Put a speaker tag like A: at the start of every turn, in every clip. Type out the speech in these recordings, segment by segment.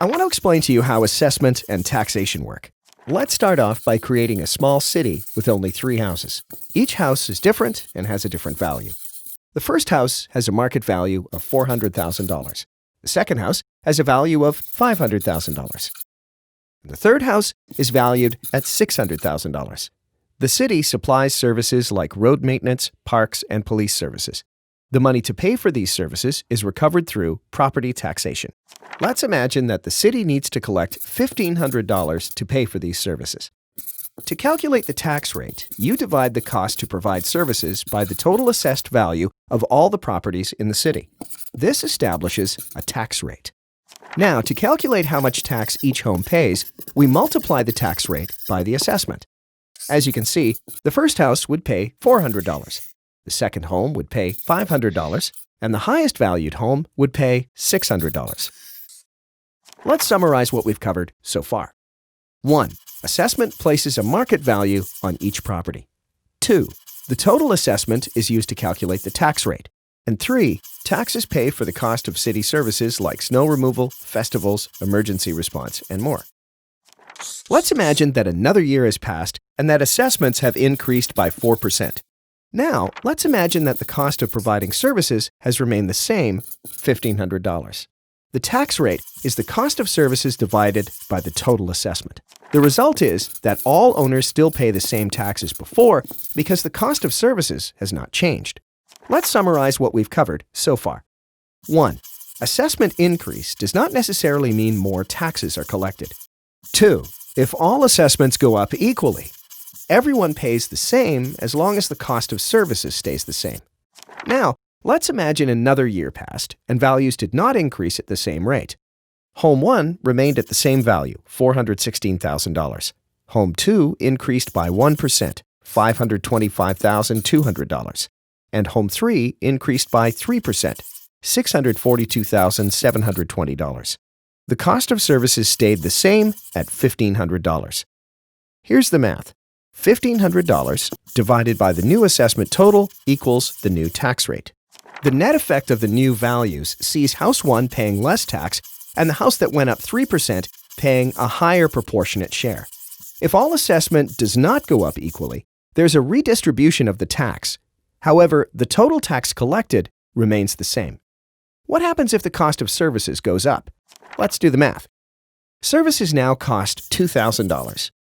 A: I want to explain to you how assessment and taxation work. Let's start off by creating a small city with only 3 houses. Each house is different and has a different value. The first house has a market value of $400,000. The second house has a value of $500,000. The third house is valued at $600,000. The city supplies services like road maintenance, parks, and police services. The money to pay for these services is recovered through property taxation. Let's imagine that the city needs to collect $1,500 to pay for these services. To calculate the tax rate, you divide the cost to provide services by the total assessed value of all the properties in the city. This establishes a tax rate. Now, to calculate how much tax each home pays, we multiply the tax rate by the assessment. As you can see, the first house would pay $400. The second home would pay $500, and the highest valued home would pay $600. Let's summarize what we've covered so far. 1. Assessment places a market value on each property. 2. The total assessment is used to calculate the tax rate. And 3. Taxes pay for the cost of city services like snow removal, festivals, emergency response, and more. Let's imagine that another year has passed and that assessments have increased by 4%. Now, let's imagine that the cost of providing services has remained the same, $1,500. The tax rate is the cost of services divided by the total assessment. The result is that all owners still pay the same tax as before because the cost of services has not changed. Let's summarize what we've covered so far. 1. Assessment increase does not necessarily mean more taxes are collected. 2. If all assessments go up equally, everyone pays the same as long as the cost of services stays the same. Now, let's imagine another year passed and values did not increase at the same rate. Home 1 remained at the same value, $416,000. Home 2 increased by 1%, $525,200. And Home 3 increased by 3%, $642,720. The cost of services stayed the same at $1,500. Here's the math. $1,500 divided by the new assessment total equals the new tax rate. The net effect of the new values sees House 1 paying less tax and the house that went up 3% paying a higher proportionate share. If all assessment does not go up equally, there's a redistribution of the tax. However, the total tax collected remains the same. What happens if the cost of services goes up? Let's do the math. Services now cost $2,000.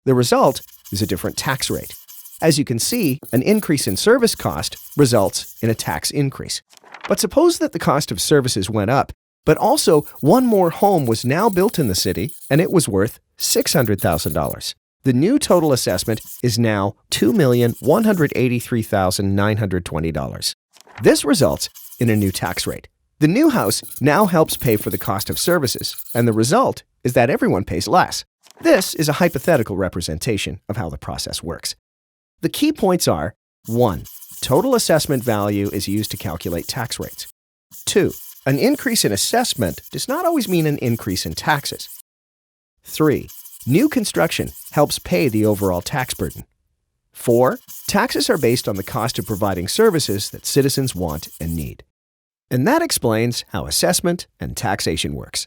A: The result is a different tax rate. As you can see, an increase in service cost results in a tax increase. But suppose that the cost of services went up, but also one more home was now built in the city and it was worth $600,000. The new total assessment is now $2,183,920. This results in a new tax rate. The new house now helps pay for the cost of services, and the result is that everyone pays less. This is a hypothetical representation of how the process works. The key points are: 1. Total assessment value is used to calculate tax rates. 2. An increase in assessment does not always mean an increase in taxes. 3. New construction helps pay the overall tax burden. 4. Taxes are based on the cost of providing services that citizens want and need. And that explains how assessment and taxation works.